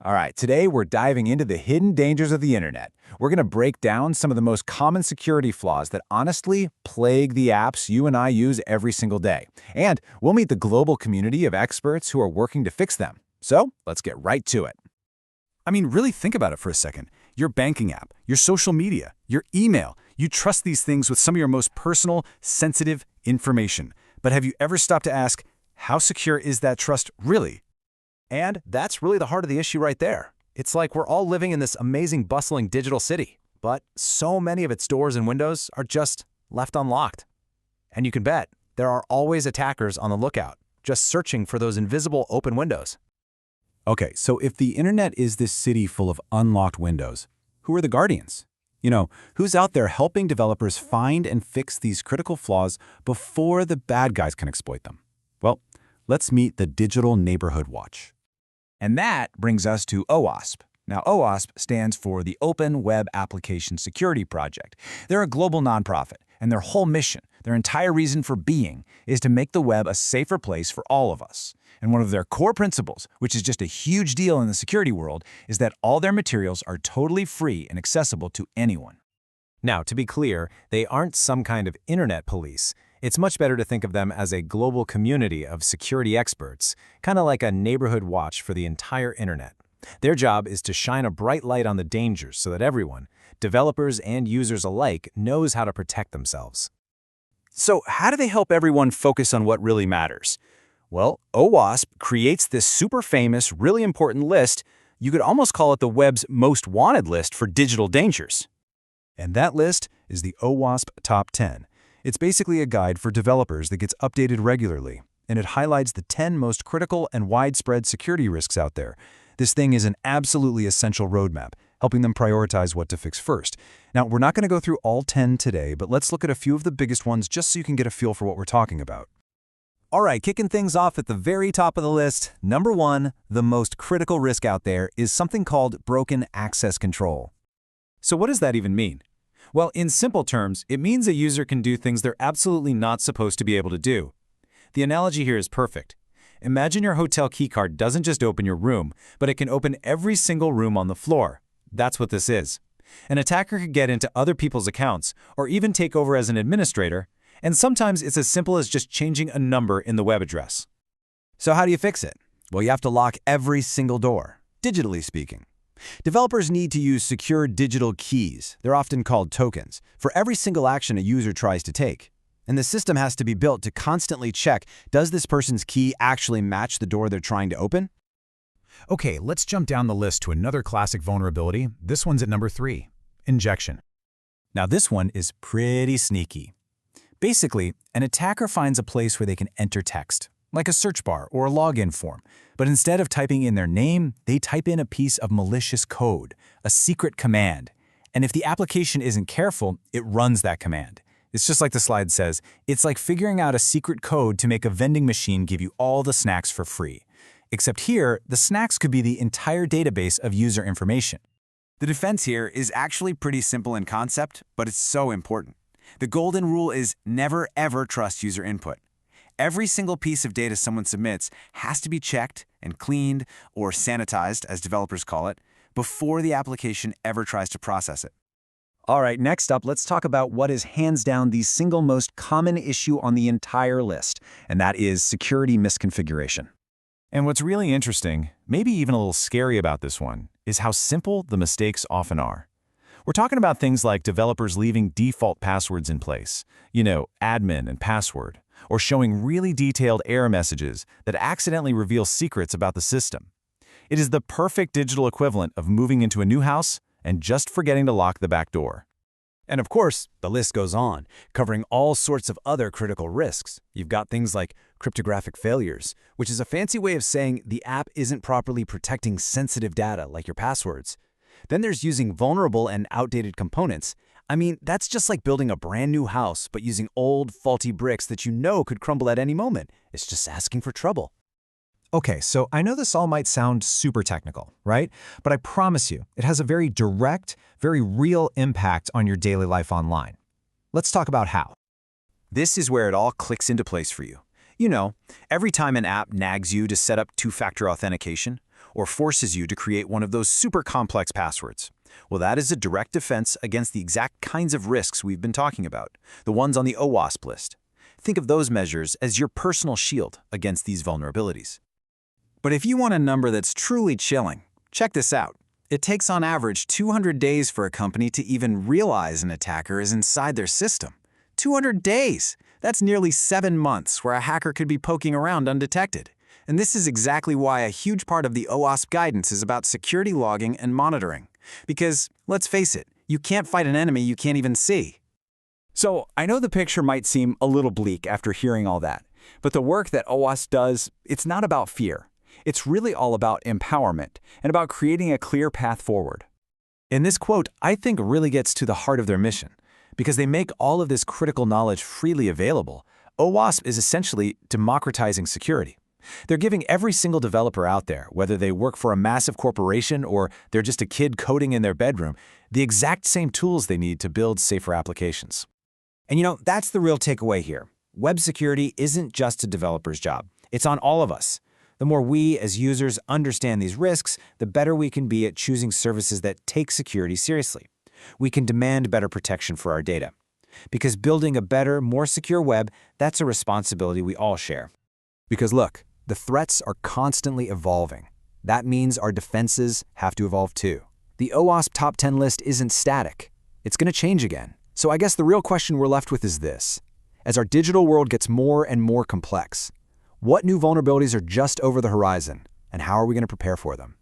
All right, today we're diving into the hidden dangers of the internet. We're going to break down some of the most common security flaws that honestly plague the apps you and I use every single day. And we'll meet the global community of experts who are working to fix them. So let's get right to it. I mean, really think about it for a second. Your banking app, your social media, your email. You trust these things with some of your most personal, sensitive information. But have you ever stopped to ask, how secure is that trust really? And that's really the heart of the issue right there. It's like we're all living in this amazing, bustling digital city, but so many of its doors and windows are just left unlocked. And you can bet there are always attackers on the lookout, just searching for those invisible open windows. Okay, so if the internet is this city full of unlocked windows, who are the guardians? Who's out there helping developers find and fix these critical flaws before the bad guys can exploit them? Well, let's meet the Digital Neighborhood Watch. And that brings us to OWASP. Now, OWASP stands for the Open Web Application Security Project. They're a global nonprofit, and their whole mission, their entire reason for being, is to make the web a safer place for all of us. And one of their core principles, which is just a huge deal in the security world, is that all their materials are totally free and accessible to anyone. Now, to be clear, they aren't some kind of internet police. It's much better to think of them as a global community of security experts, kind of like a neighborhood watch for the entire internet. Their job is to shine a bright light on the dangers so that everyone, developers and users alike, knows how to protect themselves. So how do they help everyone focus on what really matters? Well, OWASP creates this super famous, really important list. You could almost call it the web's most wanted list for digital dangers. And that list is the OWASP Top 10. It's basically a guide for developers that gets updated regularly, and it highlights the 10 most critical and widespread security risks out there. This thing is an absolutely essential roadmap, helping them prioritize what to fix first. Now, we're not going to go through all 10 today, but let's look at a few of the biggest ones just so you can get a feel for what we're talking about. All right, kicking things off at the very top of the list, number 1, the most critical risk out there is something called broken access control. So what does that even mean? Well, in simple terms, it means a user can do things they're absolutely not supposed to be able to do. The analogy here is perfect. Imagine your hotel keycard doesn't just open your room, but it can open every single room on the floor. That's what this is. An attacker could get into other people's accounts, or even take over as an administrator, and sometimes it's as simple as just changing a number in the web address. So how do you fix it? Well, you have to lock every single door, digitally speaking. Developers need to use secure digital keys, they're often called tokens, for every single action a user tries to take. And the system has to be built to constantly check, does this person's key actually match the door they're trying to open? Okay, let's jump down the list to another classic vulnerability. This one's at number 3, injection. Now this one is pretty sneaky. Basically, an attacker finds a place where they can enter text, like a search bar or a login form. But instead of typing in their name, they type in a piece of malicious code, a secret command. And if the application isn't careful, it runs that command. It's just like the slide says, it's like figuring out a secret code to make a vending machine give you all the snacks for free. Except here, the snacks could be the entire database of user information. The defense here is actually pretty simple in concept, but it's so important. The golden rule is never ever trust user input. Every single piece of data someone submits has to be checked and cleaned, or sanitized, as developers call it, before the application ever tries to process it. All right, next up, let's talk about what is hands down the single most common issue on the entire list, and that is security misconfiguration. And what's really interesting, maybe even a little scary about this one, is how simple the mistakes often are. We're talking about things like developers leaving default passwords in place, admin and password, or showing really detailed error messages that accidentally reveal secrets about the system. It is the perfect digital equivalent of moving into a new house and just forgetting to lock the back door. And of course, the list goes on, covering all sorts of other critical risks. You've got things like cryptographic failures, which is a fancy way of saying the app isn't properly protecting sensitive data like your passwords. Then there's using vulnerable and outdated components. I mean, that's just like building a brand new house, but using old, faulty bricks that could crumble at any moment. It's just asking for trouble. Okay, so I know this all might sound super technical, right? But I promise you, it has a very direct, very real impact on your daily life online. Let's talk about how. This is where it all clicks into place for you. Every time an app nags you to set up two-factor authentication, or forces you to create one of those super complex passwords. Well, that is a direct defense against the exact kinds of risks we've been talking about, the ones on the OWASP list. Think of those measures as your personal shield against these vulnerabilities. But if you want a number that's truly chilling, check this out. It takes on average 200 days for a company to even realize an attacker is inside their system. 200 days! That's nearly 7 months where a hacker could be poking around undetected. And this is exactly why a huge part of the OWASP guidance is about security logging and monitoring. Because, let's face it, you can't fight an enemy you can't even see. So, I know the picture might seem a little bleak after hearing all that, but the work that OWASP does, it's not about fear. It's really all about empowerment and about creating a clear path forward. And this quote, I think, really gets to the heart of their mission. Because they make all of this critical knowledge freely available, OWASP is essentially democratizing security. They're giving every single developer out there, whether they work for a massive corporation or they're just a kid coding in their bedroom, the exact same tools they need to build safer applications. And that's the real takeaway here. Web security isn't just a developer's job. It's on all of us. The more we, as users, understand these risks, the better we can be at choosing services that take security seriously. We can demand better protection for our data. Because building a better, more secure web, that's a responsibility we all share. Because look, the threats are constantly evolving. That means our defenses have to evolve too. The OWASP top 10 list isn't static. It's going to change again. So I guess the real question we're left with is this. As our digital world gets more and more complex, what new vulnerabilities are just over the horizon, and how are we going to prepare for them?